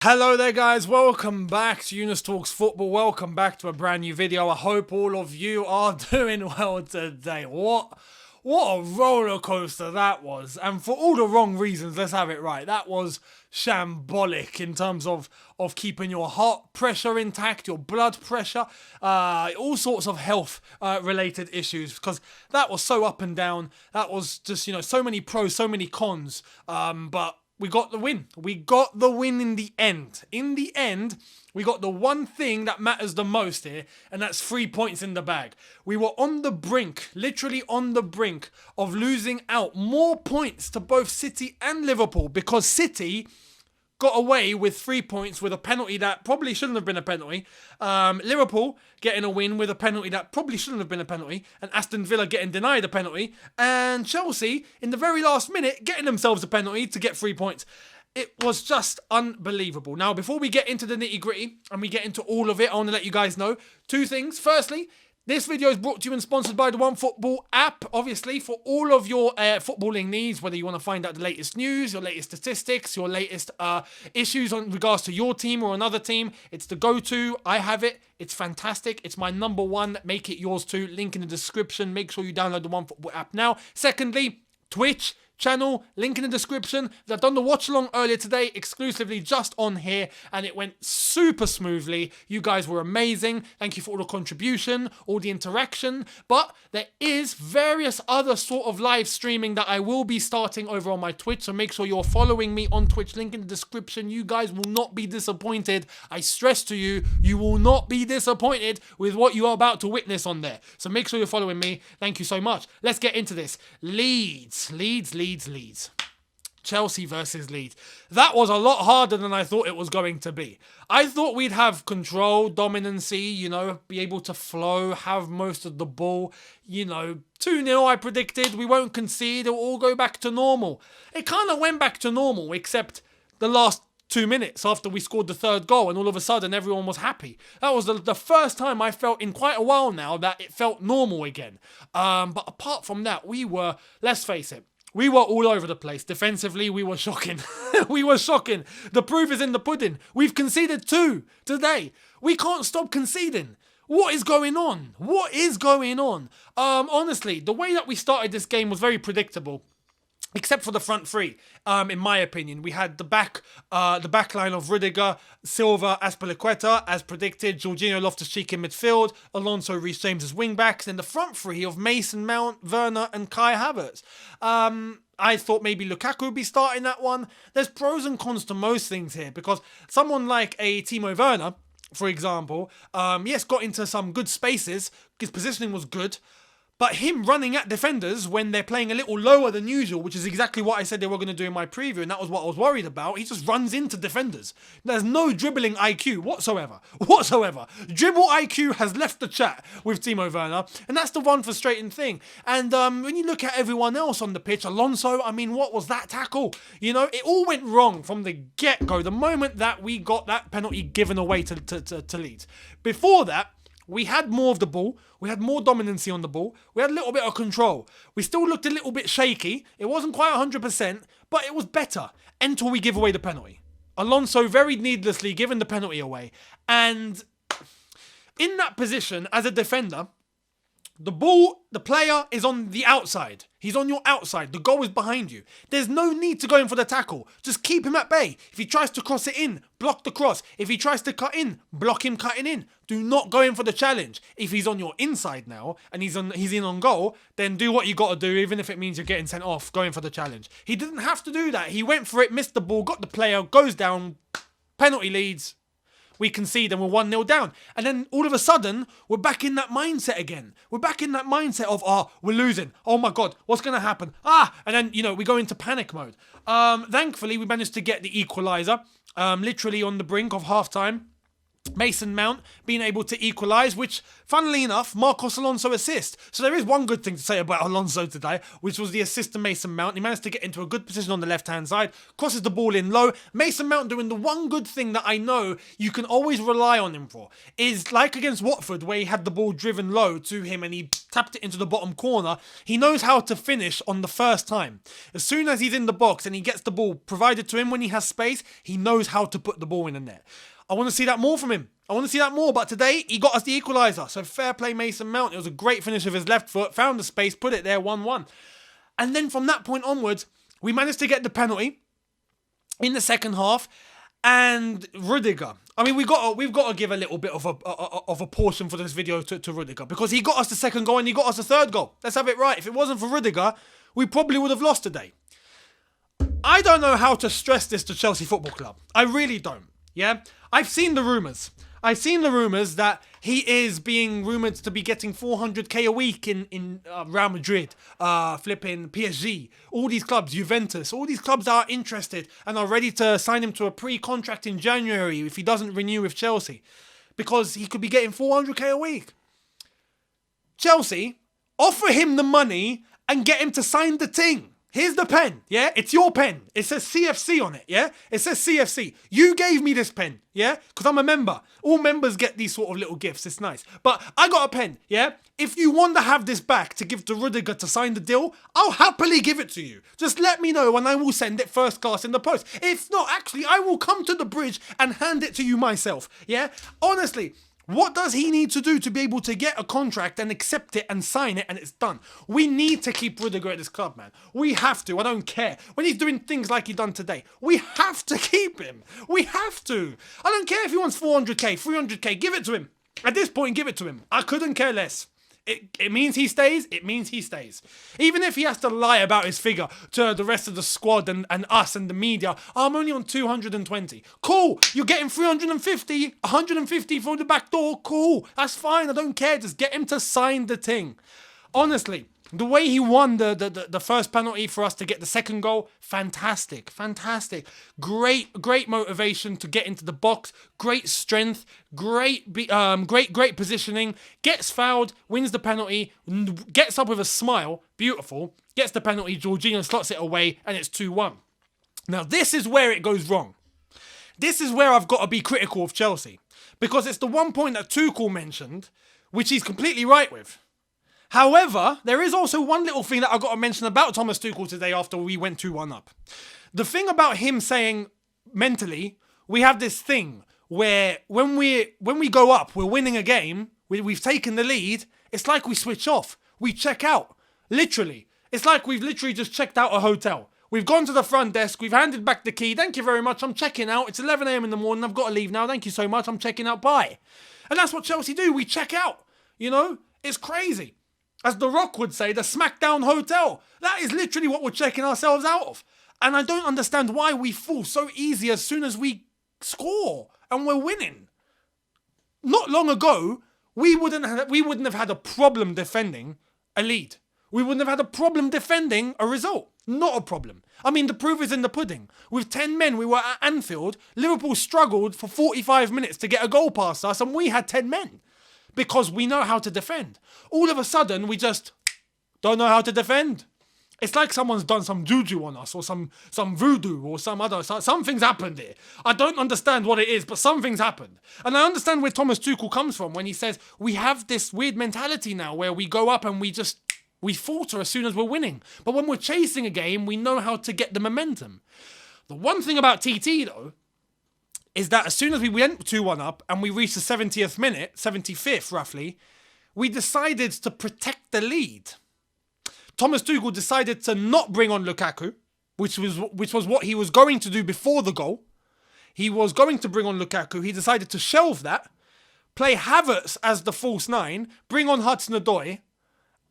Hello there guys, welcome back to Younes Talks Football, welcome back to a brand new video. I hope all of you are doing well today. What a roller coaster that was, and for all the wrong reasons. Let's have it right. That was shambolic in terms of keeping your heart pressure intact, your blood pressure, all sorts of health related issues, because that was so up and down. That was just, so many pros, so many cons, but we got the win. We got the win in the end. In the end, we got the one thing that matters the most here, and that's 3 points in the bag. We were on the brink, literally on the brink, of losing out more points to both City and Liverpool, because City got away with 3 points with a penalty that probably shouldn't have been a penalty. Liverpool getting a win with a penalty that probably shouldn't have been a penalty. And Aston Villa getting denied a penalty. And Chelsea, in the very last minute, getting themselves a penalty to get 3 points. It was just unbelievable. Now, before we get into the nitty-gritty and we get into all of it, I want to let you guys know two things. Firstly, this video is brought to you and sponsored by the OneFootball app, obviously, for all of your footballing needs, whether you want to find out the latest news, your latest statistics, your latest issues in regards to your team or another team. It's the go-to. I have it. It's fantastic. It's my number one. Make it yours too. Link in the description. Make sure you download the OneFootball app now. Secondly, Twitch channel, link in the description. I've done the watch along earlier today, exclusively just on here, and it went super smoothly. You guys were amazing. Thank you for all the contribution, all the interaction. But there is various other sort of live streaming that I will be starting over on my Twitch, so make sure you're following me on Twitch. Link in the description. You guys will not be disappointed. I stress to you, you will not be disappointed with what you are about to witness on there. So make sure you're following me. Thank you so much. Let's get into this. Leeds. Chelsea versus Leeds. That was a lot harder than I thought it was going to be. I thought we'd have control, dominancy, be able to flow, have most of the ball. 2-0 I predicted. We won't concede. It'll all go back to normal. It kind of went back to normal, except the last 2 minutes after we scored the third goal, and all of a sudden everyone was happy. That was the first time I felt in quite a while now that it felt normal again. But apart from that, let's face it, we were all over the place. Defensively, we were shocking. We were shocking. The proof is in the pudding. We've conceded 2 today. We can't stop conceding. What is going on? Honestly, the way that we started this game was very predictable. Except for the front three, in my opinion. We had the back line of Rudiger, Silva, Azpilicueta, as predicted, Jorginho, Loftus-Cheek in midfield, Alonso, Reece James as wing-backs, and the front three of Mason Mount, Werner, and Kai Havertz. I thought maybe Lukaku would be starting that one. There's pros and cons to most things here, because someone like a Timo Werner, for example, yes, got into some good spaces, his positioning was good, but him running at defenders when they're playing a little lower than usual, which is exactly what I said they were going to do in my preview, and that was what I was worried about. He just runs into defenders. There's no dribbling IQ whatsoever. Dribble IQ has left the chat with Timo Werner, and that's the one frustrating thing. And when you look at everyone else on the pitch, Alonso, what was that tackle? It all went wrong from the get-go, the moment that we got that penalty given away to Leeds. Before that, we had more of the ball. We had more dominancy on the ball. We had a little bit of control. We still looked a little bit shaky. It wasn't quite 100%, but it was better until we give away the penalty. Alonso very needlessly giving the penalty away. And in that position, as a defender, the player is on the outside. He's on your outside. The goal is behind you. There's no need to go in for the tackle. Just keep him at bay. If he tries to cross it in, block the cross. If he tries to cut in, block him cutting in. Do not go in for the challenge. If he's on your inside now and he's in on goal, then do what you got to do, even if it means you're getting sent off, going for the challenge. He didn't have to do that. He went for it, missed the ball, got the player, goes down, penalty Leeds. We concede and we're 1-0 down. And then all of a sudden, we're back in that mindset again. We're back in that mindset of, we're losing. Oh my God, what's going to happen? And then, we go into panic mode. Thankfully, we managed to get the equaliser, literally on the brink of half-time. Mason Mount being able to equalise, which, funnily enough, Marcos Alonso assist. So there is one good thing to say about Alonso today, which was the assist to Mason Mount. He managed to get into a good position on the left-hand side, crosses the ball in low. Mason Mount doing the one good thing that I know you can always rely on him for, is like against Watford, where he had the ball driven low to him and he tapped it into the bottom corner. He knows how to finish on the first time. As soon as he's in the box and he gets the ball provided to him when he has space, he knows how to put the ball in the net. I want to see that more from him. I want to see that more, but today he got us the equaliser. So fair play Mason Mount. It was a great finish with his left foot, found the space, put it there, 1-1. And then from that point onwards, we managed to get the penalty in the second half. And Rudiger, I mean, we've got to give a little bit of a portion for this video to Rudiger, because he got us the second goal and he got us the third goal. Let's have it right. If it wasn't for Rudiger, we probably would have lost today. I don't know how to stress this to Chelsea Football Club. I really don't. Yeah, I've seen the rumours. That he is being rumoured to be getting 400k a week in Real Madrid, flipping PSG, all these clubs, Juventus, all these clubs are interested and are ready to sign him to a pre-contract in January if he doesn't renew with Chelsea, because he could be getting 400k a week. Chelsea, offer him the money and get him to sign the thing. Here's the pen, yeah? It's your pen. It says CFC on it, yeah? It says CFC. You gave me this pen, yeah? Because I'm a member. All members get these sort of little gifts. It's nice. But I got a pen, yeah? If you want to have this back to give to Rudiger to sign the deal, I'll happily give it to you. Just let me know and I will send it first class in the post. If not, actually, I will come to the bridge and hand it to you myself, yeah? Honestly, what does he need to do to be able to get a contract and accept it and sign it and it's done? We need to keep Rudiger at this club, man. We have to. I don't care. When he's doing things like he done today, we have to keep him. We have to. I don't care if he wants 400k, 300k. Give it to him. At this point, give it to him. I couldn't care less. It means he stays. It means he stays. Even if he has to lie about his figure to the rest of the squad and us and the media. I'm only on 220. Cool. You're getting 350, 150 for the back door. Cool. That's fine. I don't care. Just get him to sign the thing. Honestly, the way he won the first penalty for us to get the second goal, fantastic. Great motivation to get into the box, great strength, great positioning, gets fouled, wins the penalty, gets up with a smile, beautiful, gets the penalty, Jorginho slots it away, and it's 2-1. Now this is where it goes wrong. This is where I've got to be critical of Chelsea, because it's the one point that Tuchel mentioned, which he's completely right with. However, there is also one little thing that I've got to mention about Thomas Tuchel today after we went 2-1 up. The thing about him saying mentally, we have this thing where when we go up, we're winning a game, we've taken the lead, it's like we switch off. We check out. Literally. It's like we've literally just checked out a hotel. We've gone to the front desk, we've handed back the key. Thank you very much, I'm checking out. It's 11 a.m. in the morning, I've got to leave now. Thank you so much, I'm checking out, bye. And that's what Chelsea do, we check out. You know, it's crazy. As The Rock would say, the SmackDown Hotel. That is literally what we're checking ourselves out of. And I don't understand why we fall so easy as soon as we score and we're winning. Not long ago, we wouldn't have had a problem defending a lead. We wouldn't have had a problem defending a result. Not a problem. I mean, the proof is in the pudding. With 10 men, we were at Anfield. Liverpool struggled for 45 minutes to get a goal past us, and we had 10 men. Because we know how to defend. All of a sudden, we just don't know how to defend. It's like someone's done some juju on us, or some voodoo, or something's happened here. I don't understand what it is, but something's happened. And I understand where Thomas Tuchel comes from when he says, we have this weird mentality now where we go up and we falter as soon as we're winning. But when we're chasing a game, we know how to get the momentum. The one thing about TT, though, is that as soon as we went 2-1 up and we reached the 70th minute, 75th roughly, we decided to protect the lead. Thomas Tuchel decided to not bring on Lukaku, which was what he was going to do before the goal. He was going to bring on Lukaku. He decided to shelve that, play Havertz as the false nine, bring on Hudson-Odoi,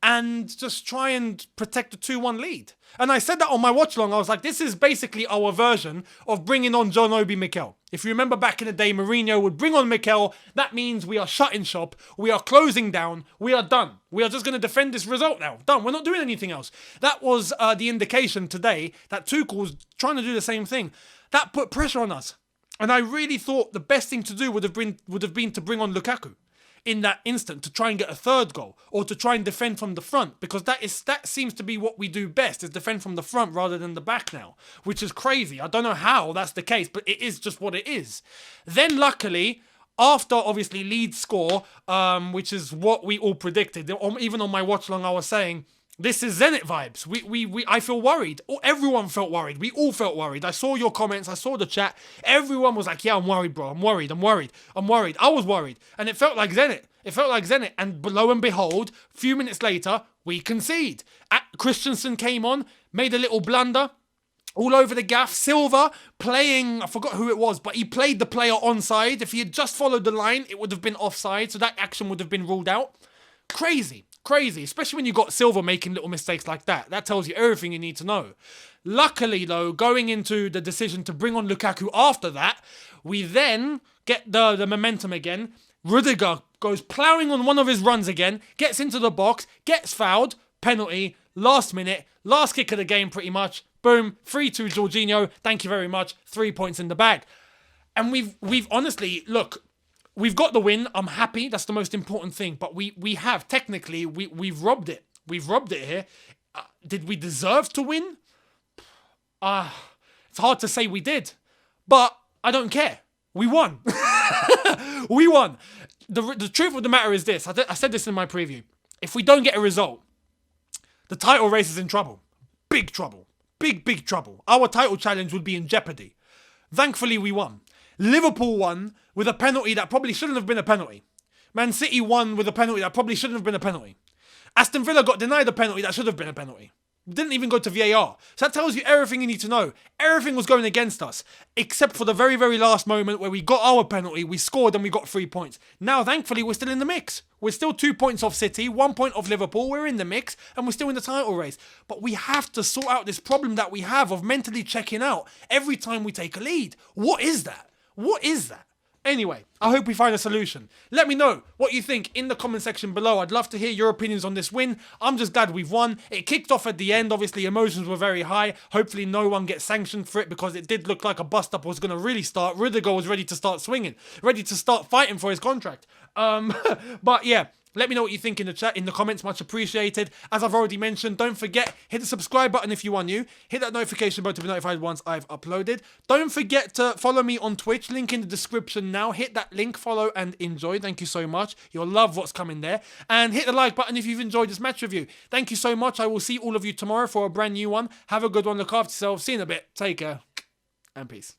and just try and protect the 2-1 lead. And I said that on my watch-along. I was like, this is basically our version of bringing on John Obi Mikel. If you remember back in the day, Mourinho would bring on Mikel. That means we are shutting shop. We are closing down. We are done. We are just going to defend this result now. Done. We're not doing anything else. That was the indication today that Tuchel was trying to do the same thing. That put pressure on us. And I really thought the best thing to do would have been to bring on Lukaku in that instant to try and get a third goal, or to try and defend from the front, because that seems to be what we do best, is defend from the front rather than the back now, which is crazy. I don't know how that's the case, but it is just what it is. Then luckily, After, obviously, Leeds score, which is what we all predicted. Even on my watch long, I was saying, this is Zenit vibes. I feel worried. Everyone felt worried. We all felt worried. I saw your comments. I saw the chat. Everyone was like, yeah, I'm worried, bro. I'm worried. I was worried. And it felt like Zenit. And lo and behold, a few minutes later, we concede. Christensen came on, made a little blunder. All over the gaff. Silva playing, I forgot who it was, but he played the player onside. If he had just followed the line, it would have been offside. So that action would have been ruled out. Crazy. Especially when you got Silva making little mistakes like that. That tells you everything you need to know. Luckily, though, going into the decision to bring on Lukaku after that, we then get the momentum again. Rudiger goes ploughing on one of his runs again, gets into the box, gets fouled, penalty, last minute, last kick of the game pretty much. Boom, 3-2 Jorginho. Thank you very much. 3 points in the bag. And we've honestly, look, we've got the win. I'm happy. That's the most important thing. But we have, technically, we've robbed it. We've robbed it here. Did we deserve to win? It's hard to say we did. But I don't care. We won. We won. The truth of the matter is this. I said this in my preview. If we don't get a result, the title race is in trouble. Big trouble. Big trouble. Our title challenge would be in jeopardy. Thankfully, we won. Liverpool won with a penalty that probably shouldn't have been a penalty. Man City won with a penalty that probably shouldn't have been a penalty. Aston Villa got denied a penalty that should have been a penalty. Didn't even go to VAR. So that tells you everything you need to know. Everything was going against us, except for the very, very last moment where we got our penalty, we scored and we got 3 points. Now, thankfully, we're still in the mix. We're still 2 points off City, 1 point off Liverpool. We're in the mix and we're still in the title race. But we have to sort out this problem that we have of mentally checking out every time we take a lead. What is that? Anyway, I hope we find a solution. Let me know what you think in the comment section below. I'd love to hear your opinions on this win. I'm just glad we've won. It kicked off at the end. Obviously, emotions were very high. Hopefully, no one gets sanctioned for it because it did look like a bust-up was going to really start. Rudiger was ready to start swinging, ready to start fighting for his contract. But yeah. Let me know what you think in the chat, in the comments. Much appreciated. As I've already mentioned, don't forget, hit the subscribe button if you are new. Hit that notification button to be notified once I've uploaded. Don't forget to follow me on Twitch. Link in the description now. Hit that link, follow, and enjoy. Thank you so much. You'll love what's coming there. And hit the like button if you've enjoyed this match review. Thank you so much. I will see all of you tomorrow for a brand new one. Have a good one. Look after yourselves. See you in a bit. Take care. And peace.